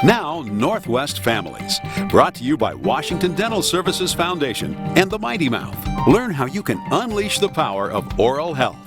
Now, Northwest Families, brought to you by Washington Dental Services Foundation and the Mighty Mouth. Learn how you can unleash the power of oral health.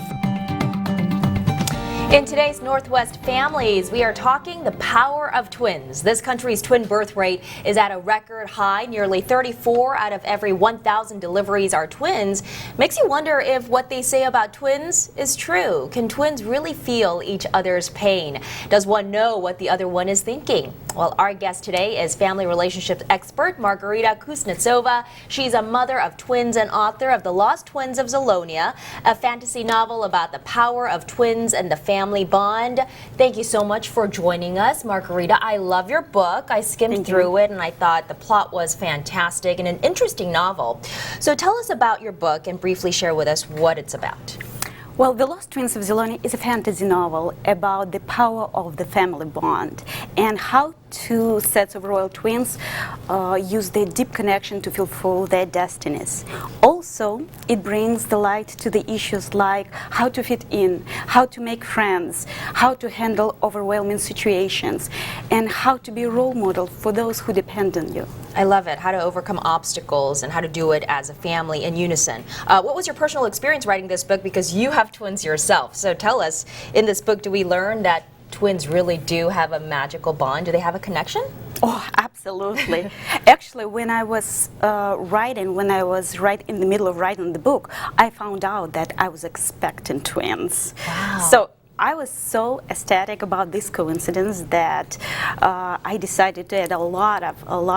In today's Northwest Families, we are talking the power of twins. This country's twin birth rate is at a record high. Nearly 34 out of every 1,000 deliveries are twins. Makes you wonder if what they say about twins is true. Can twins really feel each other's pain? Does one know what the other one is thinking? Well, our guest today is family relationships expert Margarita Kouznetsova. She's a mother of twins and author of The Lost Twins of Zolonia, a fantasy novel about the power of twins and the family bond. Thank you so much for joining us, Margarita. I love your book. I skimmed through it and I thought the plot was fantastic and an interesting novel. So tell us about your book and briefly share with us what it's about. Well, The Lost Twins of Zolonia is a fantasy novel about the power of the family bond and how two sets of royal twins use their deep connection to fulfill their destinies. Also, it brings the light to the issues like how to fit in, how to make friends, how to handle overwhelming situations, and how to be a role model for those who depend on you. I love it. How to overcome obstacles and how to do it as a family in unison. What was your personal experience writing this book? Because you have twins yourself. So tell us, in this book, do we learn that twins really do have a magical bond? Do they have a connection? Oh, absolutely. Actually, when I was right in the middle of writing the book, I found out that I was expecting twins. Wow. So I was so ecstatic about this coincidence that I decided to add a lot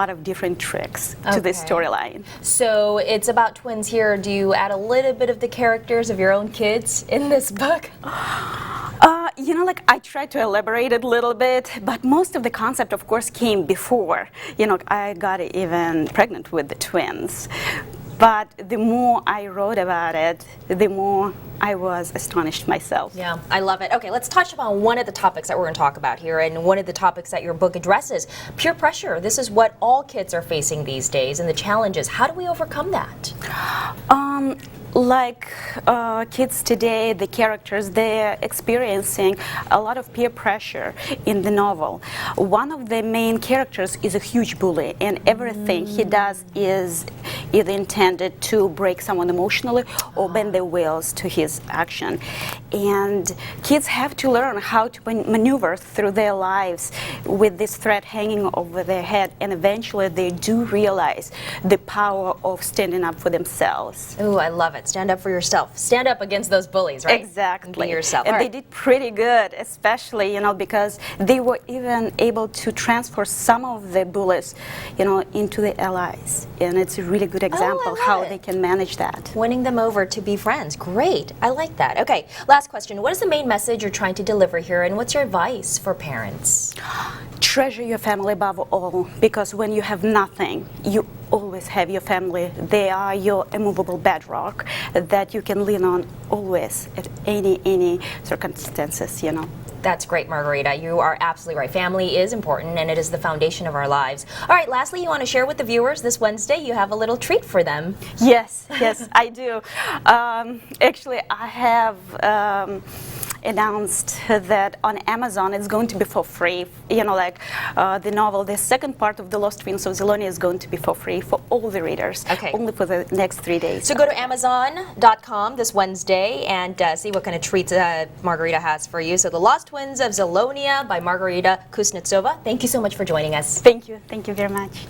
of different tricks to this storyline. So it's about twins here. Do you add a little bit of the characters of your own kids in this book? You know, like I tried to elaborate it a little bit, but most of the concept, of course, came before. You know, I got even pregnant with the twins. But the more I wrote about it, the more I was astonished myself. Yeah, I love it. Okay, let's touch upon one of the topics that we're going to talk about here, and one of the topics that your book addresses, peer pressure. This is what all kids are facing these days, and the challenges. How do we overcome that? Like kids today, the characters, they're experiencing a lot of peer pressure in the novel. One of the main characters is a huge bully, and everything he does is either intended to break someone emotionally or bend their wills to his action. And kids have to learn how to maneuver through their lives with this threat hanging over their head, and eventually they do realize the power of standing up for themselves. Ooh, I love it. Stand up for yourself. Stand up against those bullies, right? Exactly. Be yourself. And they did pretty good, especially, you know, because they were even able to transfer some of the bullies, you know, into the allies. And it's a really good example how they can manage that. Winning them over to be friends. Great. I like that. Okay, last question. What is the main message you're trying to deliver here, and what's your advice for parents? Treasure your family above all, because when you have nothing, you always have your family. They are your immovable bedrock that you can lean on always at any circumstances, you know. That's great, Margarita. You are absolutely right. Family is important, and it is the foundation of our lives. All right, lastly, you want to share with the viewers this Wednesday, you have a little treat for them. Yes, I do. Actually, I have announced that on Amazon it's going to be for free. You know, like the novel, the second part of The Lost Twins of Zolonia is going to be for free for all the readers. Okay. Only for the next 3 days. So go to Amazon.com this Wednesday and see what kind of treats Margarita has for you. So The Lost Twins of Zolonia by Margarita Kouznetsova. Thank you so much for joining us. Thank you very much.